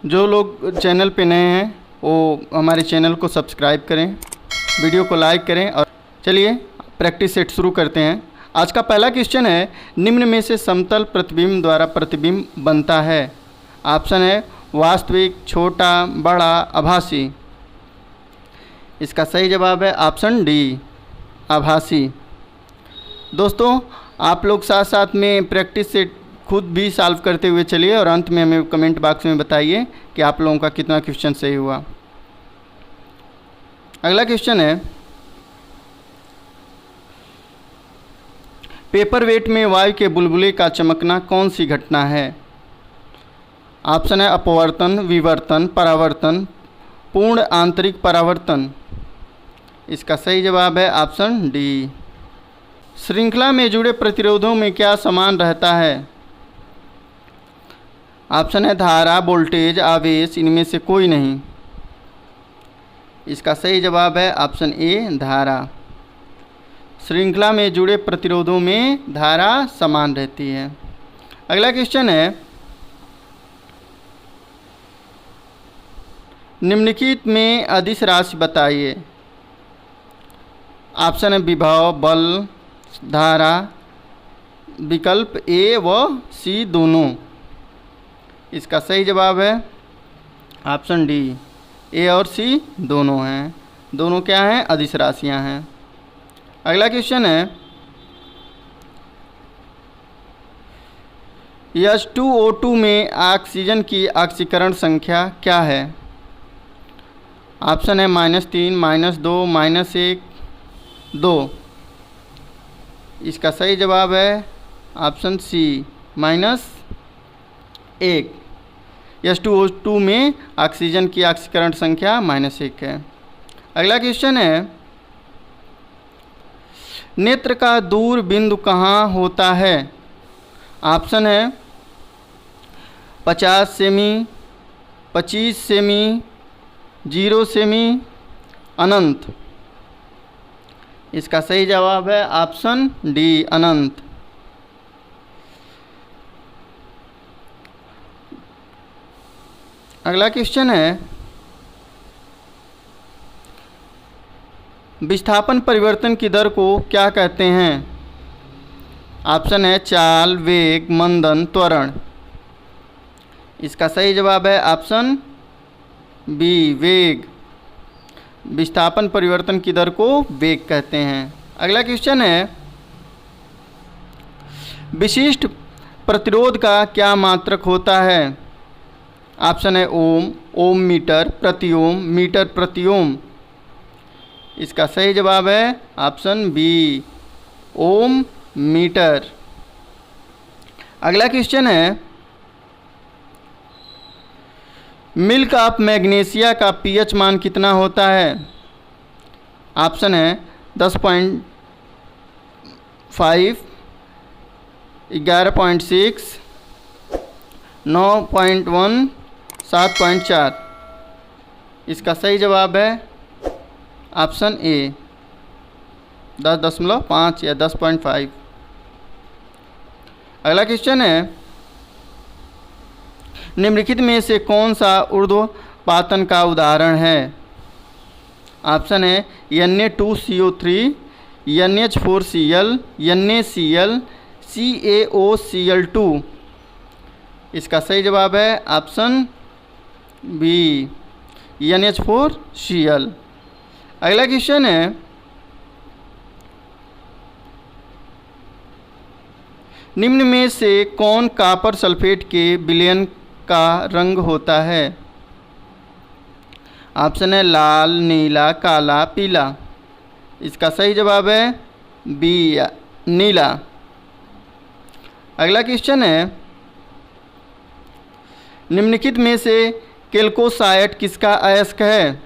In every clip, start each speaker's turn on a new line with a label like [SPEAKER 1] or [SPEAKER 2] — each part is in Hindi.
[SPEAKER 1] जो लोग चैनल पे नए हैं वो हमारे चैनल को सब्सक्राइब करें, वीडियो को लाइक करें। और चलिए प्रैक्टिस सेट शुरू करते हैं। आज का पहला क्वेश्चन है, निम्न में से समतल प्रतिबिंब द्वारा प्रतिबिंब बनता है। ऑप्शन है वास्तविक, छोटा, बड़ा, आभासी। इसका सही जवाब है ऑप्शन डी, आभासी। दोस्तों आप लोग साथ साथ में प्रैक्टिस से खुद भी सॉल्व करते हुए चलिए और अंत में हमें कमेंट बॉक्स में बताइए कि आप लोगों का कितना क्वेश्चन सही हुआ। अगला क्वेश्चन है, पेपर वेट में वायु के बुलबुले का चमकना कौन सी घटना है। ऑप्शन है अपवर्तन, विवर्तन, परावर्तन, पूर्ण आंतरिक परावर्तन। इसका सही जवाब है ऑप्शन डी। श्रृंखला में जुड़े प्रतिरोधों में क्या समान रहता है। ऑप्शन है धारा, वोल्टेज, आवेश, इनमें से कोई नहीं। इसका सही जवाब है ऑप्शन ए, धारा। श्रृंखला में जुड़े प्रतिरोधों में धारा समान रहती है। अगला क्वेश्चन है, निम्नलिखित में अदिश राशि बताइए। ऑप्शन है विभव, बल, धारा। विकल्प ए व सी दोनों। इसका सही जवाब है ऑप्शन डी, ए और सी दोनों हैं। दोनों क्या हैं, अदिश राशियां हैं। अगला क्वेश्चन है, H2O2 में ऑक्सीजन की ऑक्सीकरण संख्या क्या है। ऑप्शन है -3, -2, -1, 2। इसका सही जवाब है ऑप्शन सी, -1। H2O2 में ऑक्सीजन की ऑक्सीकरण संख्या -1 है। अगला क्वेश्चन है, नेत्र का दूर बिंदु कहाँ होता है। ऑप्शन है 50 सेमी, 25 सेमी, 0 सेमी, अनंत। इसका सही जवाब है ऑप्शन डी, अनंत। अगला क्वेश्चन है, विस्थापन परिवर्तन की दर को क्या कहते हैं। ऑप्शन है चाल, वेग, मंदन, त्वरण। इसका सही जवाब है ऑप्शन बी, वेग। विस्थापन परिवर्तन की दर को वेग कहते हैं। अगला क्वेश्चन है, विशिष्ट प्रतिरोध का क्या मात्रक होता है। ऑप्शन है ओम, ओम मीटर, प्रति ओम, मीटर प्रति ओम। इसका सही जवाब है ऑप्शन बी, ओम मीटर। अगला क्वेश्चन है, मिल्क ऑफ मैग्नीशिया का पीएच मान कितना होता है। ऑप्शन है 10.5, 11.6, 9.1, 7.4। इसका सही जवाब है ऑप्शन ए, 10.5 या 10.5। अगला क्वेश्चन है, निम्नलिखित में से कौन सा ऊर्ध्वपातन का उदाहरण है। ऑप्शन है Na2CO3, NH4Cl, NaCl, CaOCl2। इसका सही जवाब है ऑप्शन बी, NH4Cl। अगला क्वेश्चन है, निम्न में से कौन कॉपर सल्फेट के विलयन का रंग होता है। ऑप्शन है लाल, नीला, काला, पीला। इसका सही जवाब है बी, नीला। अगला क्वेश्चन है, निम्नलिखित में से कैल्कोसाइट किसका अयस्क है।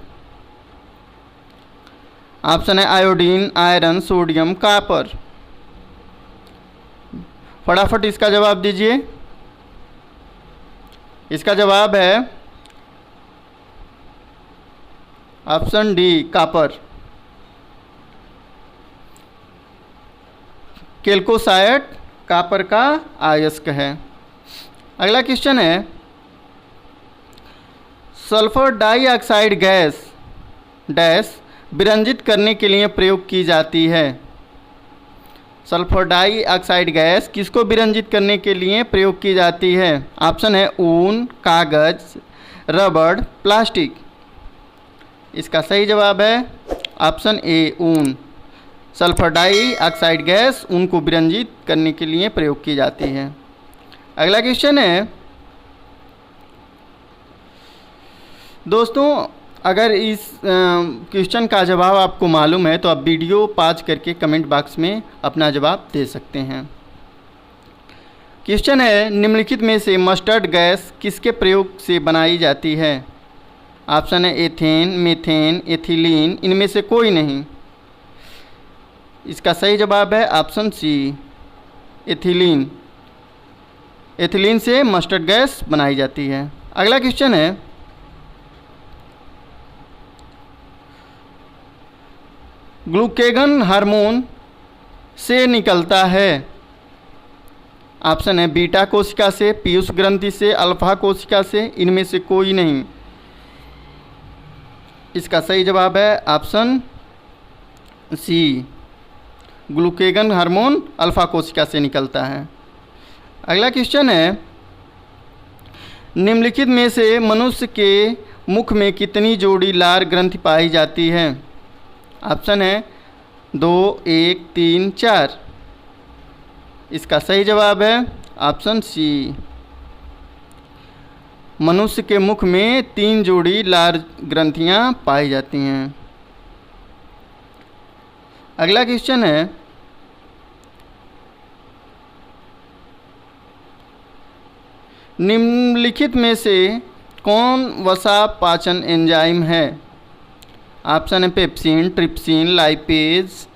[SPEAKER 1] ऑप्शन है आयोडीन, आयरन, सोडियम, कॉपर। फटाफट इसका जवाब दीजिए। इसका जवाब है ऑप्शन डी, कॉपर। कैल्कोसाइट कॉपर का अयस्क है। अगला क्वेश्चन है, सल्फर डाइऑक्साइड गैस डैश विरंजित करने के लिए प्रयोग की जाती है। सल्फर डाइऑक्साइड गैस किसको विरंजित करने के लिए प्रयोग की जाती है? ऑप्शन है ऊन, कागज, रबड़, प्लास्टिक। इसका सही जवाब है ऑप्शन ए ऊन। सल्फर डाइऑक्साइड गैस ऊन को विरंजित करने के लिए प्रयोग की जाती है। अगला क्वेश्चन है दोस्तों, अगर इस क्वेश्चन का जवाब आपको मालूम है तो आप वीडियो पॉज करके कमेंट बॉक्स में अपना जवाब दे सकते हैं। क्वेश्चन है निम्नलिखित में से मस्टर्ड गैस किसके प्रयोग से बनाई जाती है? ऑप्शन है एथेन, मीथेन, एथिलीन, इनमें से कोई नहीं। इसका सही जवाब है ऑप्शन सी एथिलीन। एथिलीन से मस्टर्ड गैस बनाई जाती है। अगला क्वेश्चन है ग्लूकेगन हार्मोन से निकलता है। ऑप्शन है बीटा कोशिका से, पीयूष ग्रंथि से, अल्फा कोशिका से, इनमें से कोई नहीं। इसका सही जवाब है ऑप्शन सी ग्लूकेगन हार्मोन अल्फा कोशिका से निकलता है। अगला क्वेश्चन है निम्नलिखित में से मनुष्य के मुख में कितनी जोड़ी लार ग्रंथि पाई जाती है? ऑप्शन है 2, 1, 3, 4। इसका सही जवाब है ऑप्शन सी मनुष्य के मुख में 3 जोड़ी लार ग्रंथियां पाई जाती हैं। अगला क्वेश्चन है निम्नलिखित में से कौन वसा पाचन एंजाइम है? ऑप्शन है पेप्सिन, ट्रिप्सिन, लाइपेज,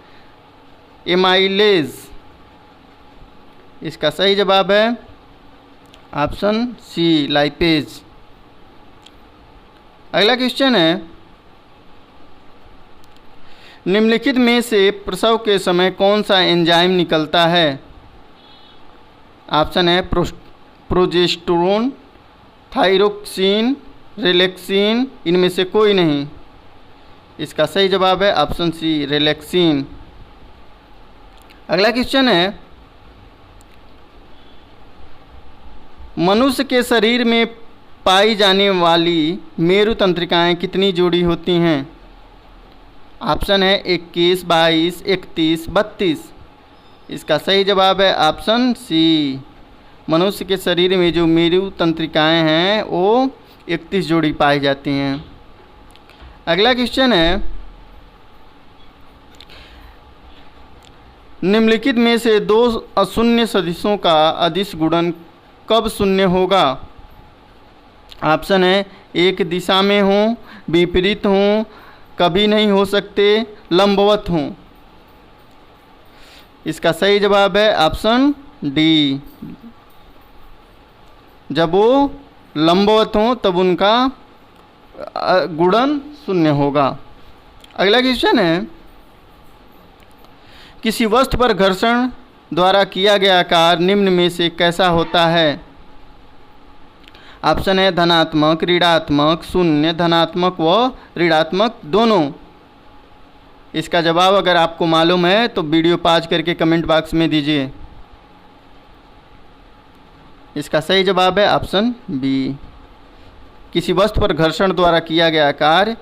[SPEAKER 1] एमाइलेज। इसका सही जवाब है ऑप्शन सी लाइपेज। अगला क्वेश्चन है निम्नलिखित में से प्रसव के समय कौन सा एंजाइम निकलता है? ऑप्शन है प्रोजेस्टेरोन, थायरोक्सिन, रिलैक्सिन, इनमें से कोई नहीं। इसका सही जवाब है ऑप्शन सी रिलैक्सिन। अगला क्वेश्चन है मनुष्य के शरीर में पाई जाने वाली मेरु तंत्रिकाएं कितनी जोड़ी होती हैं? ऑप्शन है 21, 22, 31, 32। इसका सही जवाब है ऑप्शन सी मनुष्य के शरीर में जो मेरु तंत्रिकाएं हैं वो 31 जोड़ी पाई जाती हैं। अगला क्वेश्चन है निम्नलिखित में से 2 अशून्य सदिशों का अदिश गुणन कब शून्य होगा? ऑप्शन है एक दिशा में हों, विपरीत हों, कभी नहीं हो सकते, लंबवत हों। इसका सही जवाब है ऑप्शन डी जब वो लंबवत हों तब उनका गुणन शून्य होगा। अगला क्वेश्चन है किसी वस्तु पर घर्षण द्वारा किया गया कार्य निम्न में से कैसा होता है? ऑप्शन है धनात्मक, ऋणात्मक, शून्य, धनात्मक व ऋणात्मक दोनों। इसका जवाब अगर आपको मालूम है तो वीडियो पॉज करके कमेंट बॉक्स में दीजिए। इसका सही जवाब है ऑप्शन बी किसी वस्तु पर घर्षण द्वारा किया गया कार्य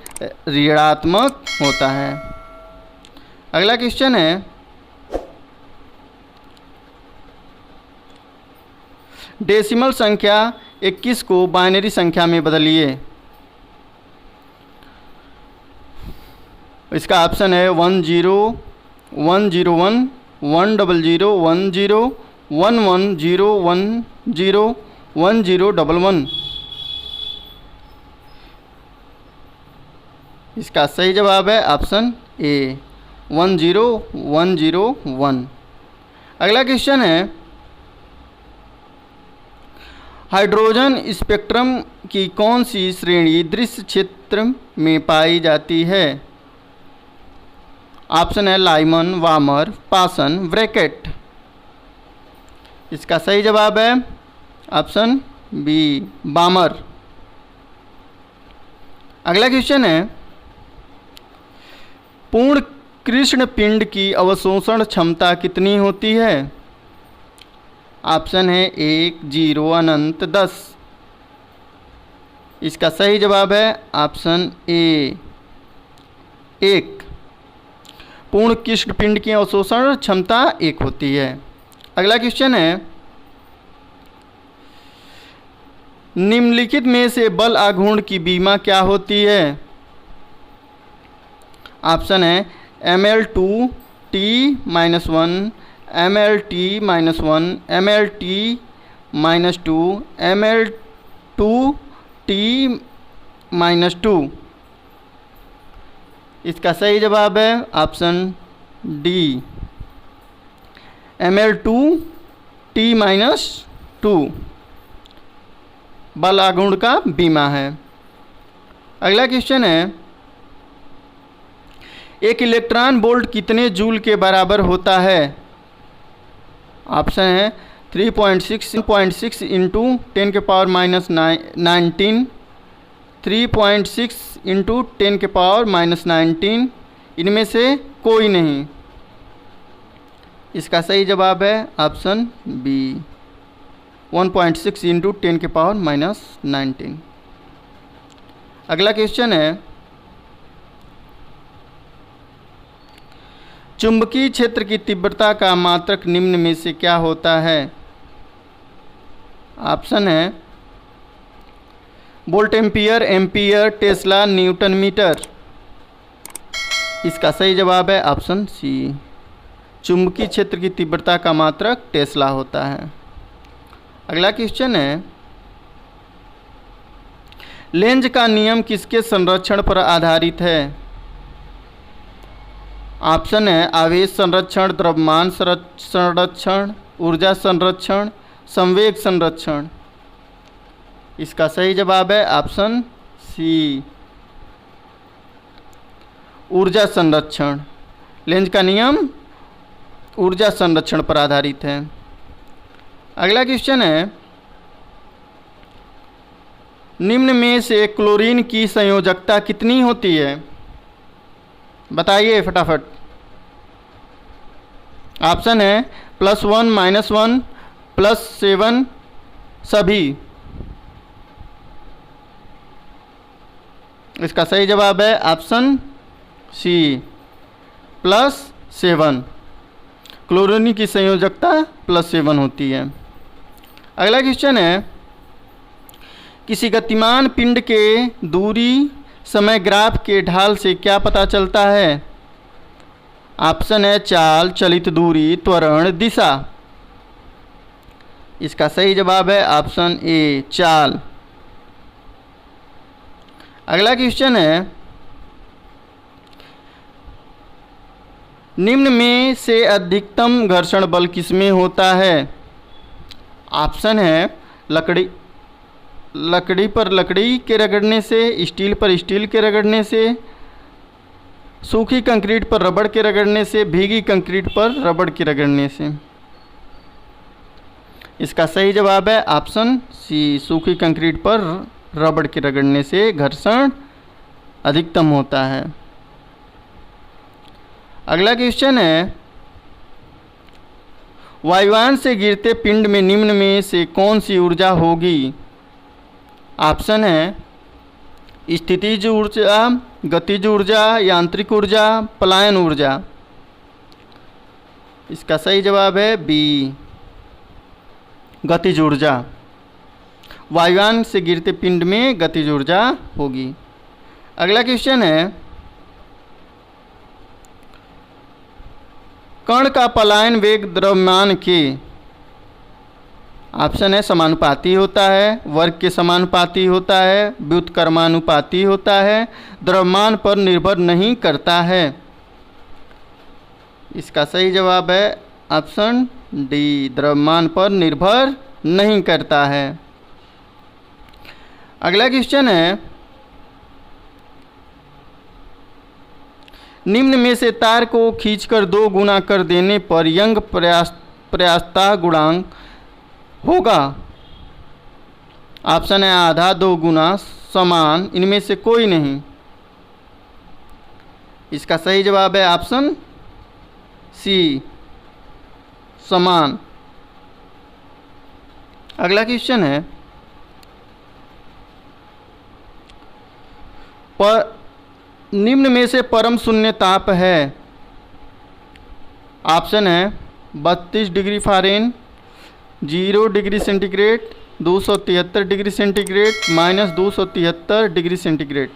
[SPEAKER 1] ऋणात्मक होता है। अगला क्वेश्चन है डेसिमल संख्या 21 को बाइनरी संख्या में बदलिए। इसका ऑप्शन है 10, 101, 100, 10, 11, 0, 10, 1011। इसका सही जवाब है ऑप्शन ए 10101। अगला क्वेश्चन है हाइड्रोजन स्पेक्ट्रम की कौन सी श्रेणी दृश्य क्षेत्र में पाई जाती है? ऑप्शन है लाइमन, वामर, पासन, ब्रैकेट। इसका सही जवाब है ऑप्शन बी बामर। अगला क्वेश्चन है, पूर्ण कृष्ण पिंड की अवशोषण क्षमता कितनी होती है? ऑप्शन है 1, 0, अनंत, 10। इसका सही जवाब है ऑप्शन ए 1। पूर्ण कृष्ण पिंड की अवशोषण क्षमता 1 होती है। अगला क्वेश्चन है, निम्नलिखित में से बल आघूर्ण की बीमा क्या होती है? ऑप्शन है ml2t -1, mlt -1, mlt -2, ml2t -2। इसका सही जवाब है ऑप्शन डी ml2t -2 बल आघूर्ण का बीमा है। अगला क्वेश्चन है, एक इलेक्ट्रॉन वोल्ट कितने जूल के बराबर होता है? ऑप्शन है 3.6 इंटू 10⁻⁻19, 3.6 इंटू 10⁻⁻19, इनमें से कोई नहीं। इसका सही जवाब है ऑप्शन बी 1.6 इंटू 10⁻⁻19। अगला क्वेश्चन है, चुंबकीय क्षेत्र की तीव्रता का मात्रक निम्न में से क्या होता है? ऑप्शन है volt ampere, ampere, tesla, newton metre. इसका सही जवाब है ऑप्शन सी, चुंबकीय क्षेत्र की तीव्रता का मात्रक टेस्ला होता है। अगला क्वेश्चन है, लेंज का नियम किसके संरक्षण पर आधारित है? ऑप्शन है आवेश संरक्षण, द्रव्यमान संरक्षण, ऊर्जा संरक्षण, संवेग संरक्षण। इसका सही जवाब है ऑप्शन सी, ऊर्जा संरक्षण। लेंज का नियम ऊर्जा संरक्षण पर आधारित है। अगला क्वेश्चन है, निम्न में से क्लोरीन की संयोजकता कितनी होती है? बताइए फटाफट। ऑप्शन है +1, -1, +7, सभी। इसका सही जवाब है ऑप्शन सी +7। क्लोरीन की संयोजकता +7 होती है। अगला क्वेश्चन है, किसी गतिमान पिंड के दूरी समय ग्राफ के ढाल से क्या पता चलता है? ऑप्शन है चाल, चलित दूरी, त्वरण, दिशा। इसका सही जवाब है ऑप्शन ए चाल। अगला क्वेश्चन है, निम्न में से अधिकतम घर्षण बल किसमें होता है? ऑप्शन है लकड़ी पर लकड़ी के रगड़ने से, स्टील पर स्टील के रगड़ने से, सूखी कंक्रीट पर रबड़ के रगड़ने से, भीगी कंक्रीट पर रबड़ के रगड़ने से। इसका सही जवाब है ऑप्शन सी, सूखी कंक्रीट पर रबड़ के रगड़ने से घर्षण अधिकतम होता है। अगला क्वेश्चन है, वायुयान से गिरते पिंड में निम्न में से कौन सी ऊर्जा होगी? ऑप्शन है स्थितिज ऊर्जा, गतिज ऊर्जा, यांत्रिक ऊर्जा, पलायन ऊर्जा। इसका सही जवाब है बी गतिज ऊर्जा। वायुयान से गिरते पिंड में गतिज ऊर्जा होगी। अगला क्वेश्चन है, कण का पलायन वेग द्रव्यमान के ऑप्शन है समानुपाती होता है, वर्ग के समानुपाती होता है, व्युत्क्रमानुपाती होता है, द्रव्यमान पर निर्भर नहीं करता है। इसका सही जवाब है ऑप्शन डी, द्रव्यमान पर निर्भर नहीं करता है। अगला क्वेश्चन है, निम्न में से तार को खींचकर 2 गुना कर देने पर यंग प्रयास्ता गुणांक होगा? ऑप्शन है आधा, 2 गुना, समान इनमें से कोई नहीं। इसका सही जवाब है ऑप्शन सी, समान। अगला क्वेश्चन है, पर निम्न में से परम शून्य ताप है। ऑप्शन है 32 degree Fahrenheit, 0 degree centigrade, 273 degree centigrade, -273 degree centigrade.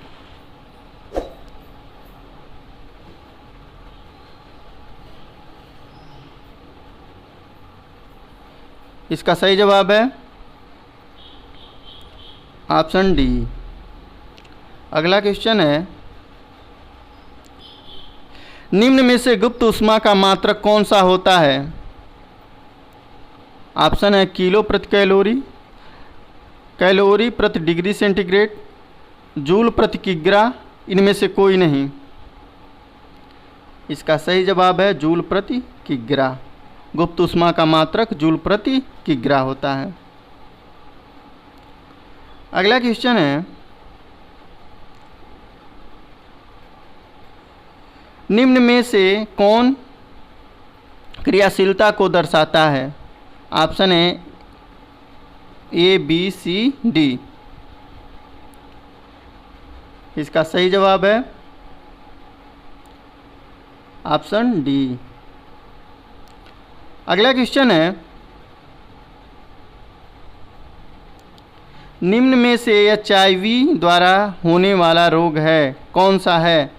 [SPEAKER 1] इसका सही जवाब है ऑप्शन डी। अगला क्वेश्चन है, निम्न में से गुप्त ऊष्मा का मात्रक कौन सा होता है। ऑप्शन है किलो प्रति कैलोरी, कैलोरी प्रति डिग्री सेंटीग्रेड, जूल प्रति किग्रा, इनमें से कोई नहीं। इसका सही जवाब है जूल प्रति किग्रा। गुप्त ऊष्मा का मात्रक जूल प्रति किग्रा होता है। अगला क्वेश्चन है, निम्न में से कौन क्रियाशीलता को दर्शाता है। ऑप्शन है ए, बी, सी, डी। इसका सही जवाब है ऑप्शन डी। अगला क्वेश्चन है, निम्न में से HIV द्वारा होने वाला रोग है कौन सा है।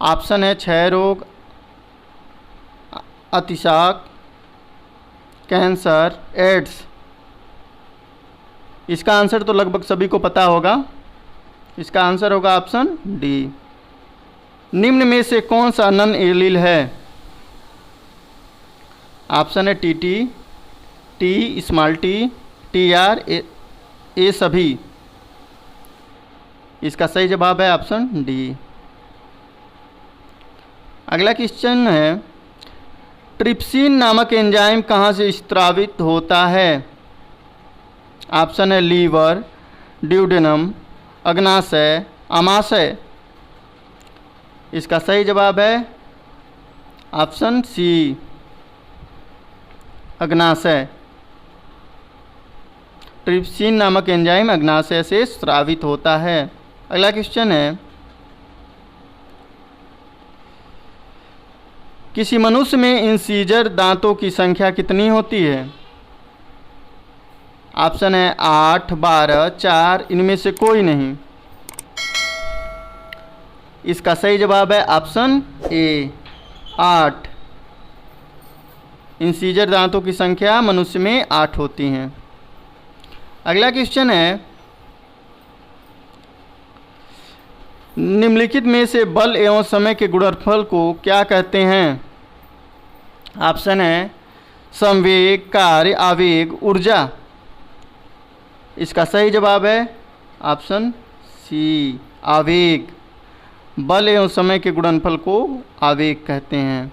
[SPEAKER 1] ऑप्शन है क्षय रोग, अतिसार, कैंसर, एड्स। इसका आंसर तो लगभग सभी को पता होगा। इसका आंसर होगा ऑप्शन डी। निम्न में से कौन सा नॉन एलिल है। ऑप्शन है TT, T, small t, TR, ए सभी। इसका सही जवाब है ऑप्शन डी। अगला क्वेश्चन है, ट्रिप्सिन नामक एंजाइम कहाँ से स्रावित होता है। ऑप्शन है लीवर, ड्यूडेनम, अग्नाशय, आमाशय। इसका सही जवाब है ऑप्शन सी, अग्नाशय। ट्रिप्सिन नामक एंजाइम अग्नाशय से स्रावित होता है। अगला क्वेश्चन है, किसी मनुष्य में इंसीजर दांतों की संख्या कितनी होती है। ऑप्शन है 8, 12, 4, इनमें से कोई नहीं। इसका सही जवाब है ऑप्शन ए, 8। इंसीजर दांतों की संख्या मनुष्य में 8 होती हैं। अगला क्वेश्चन है, निम्नलिखित में से बल एवं समय के गुणनफल को क्या कहते हैं। ऑप्शन है संवेग, कार्य, आवेग, ऊर्जा। इसका सही जवाब है ऑप्शन सी, आवेग। बल एवं समय के गुणनफल को आवेग कहते हैं।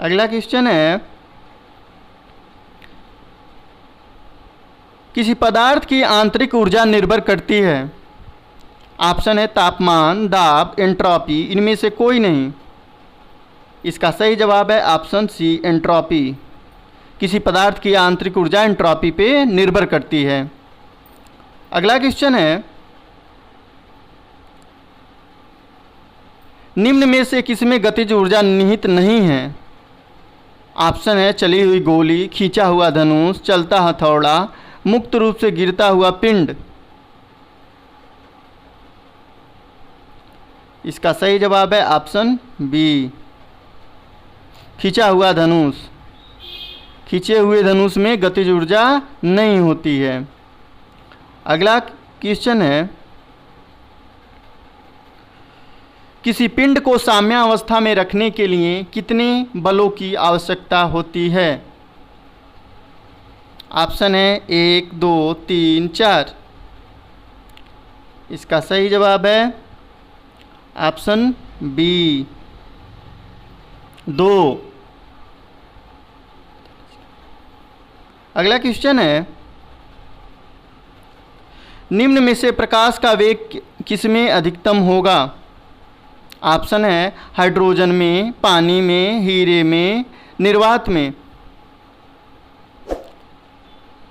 [SPEAKER 1] अगला क्वेश्चन है, किसी पदार्थ की आंतरिक ऊर्जा निर्भर करती है। ऑप्शन है तापमान, दाब, एंट्रोपी, इनमें से कोई नहीं। इसका सही जवाब है ऑप्शन सी, एंट्रोपी। किसी पदार्थ की आंतरिक ऊर्जा एंट्रोपी पे निर्भर करती है। अगला क्वेश्चन है, निम्न में से किसमें गतिज ऊर्जा निहित नहीं है। ऑप्शन है चली हुई गोली, खींचा हुआ धनुष, चलता हथौड़ा, मुक्त रूप से गिरता हुआ पिंड। इसका सही जवाब है ऑप्शन बी, खींचा हुआ धनुष। खींचे हुए धनुष में गतिज ऊर्जा नहीं होती है। अगला क्वेश्चन है, किसी पिंड को साम्यावस्था में रखने के लिए कितने बलों की आवश्यकता होती है। ऑप्शन है 1, 2, 3, 4। इसका सही जवाब है ऑप्शन बी, 2। अगला क्वेश्चन है, निम्न में से प्रकाश का वेग किस में अधिकतम होगा? ऑप्शन है हाइड्रोजन में, पानी में, हीरे में, निर्वात में।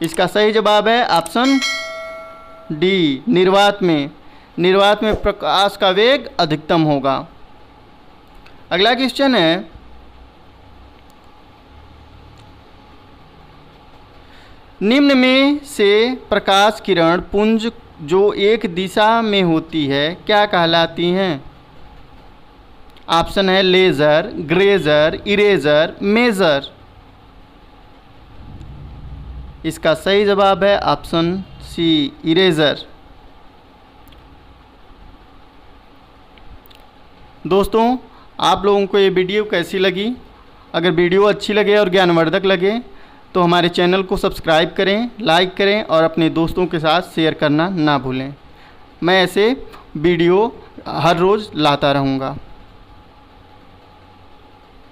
[SPEAKER 1] इसका सही जवाब है ऑप्शन डी, निर्वात में। निर्वात में प्रकाश का वेग अधिकतम होगा। अगला क्वेश्चन है, निम्न में से प्रकाश किरण पुंज जो एक दिशा में होती है क्या कहलाती हैं? ऑप्शन है लेज़र, ग्रेजर, इरेजर, मेजर। इसका सही जवाब है ऑप्शन सी, इरेजर। दोस्तों, आप लोगों को ये वीडियो कैसी लगी? अगर वीडियो अच्छी लगे और ज्ञानवर्धक लगे तो हमारे चैनल को सब्सक्राइब करें, लाइक करें और अपने दोस्तों के साथ शेयर करना ना भूलें। मैं ऐसे वीडियो हर रोज़ लाता रहूँगा।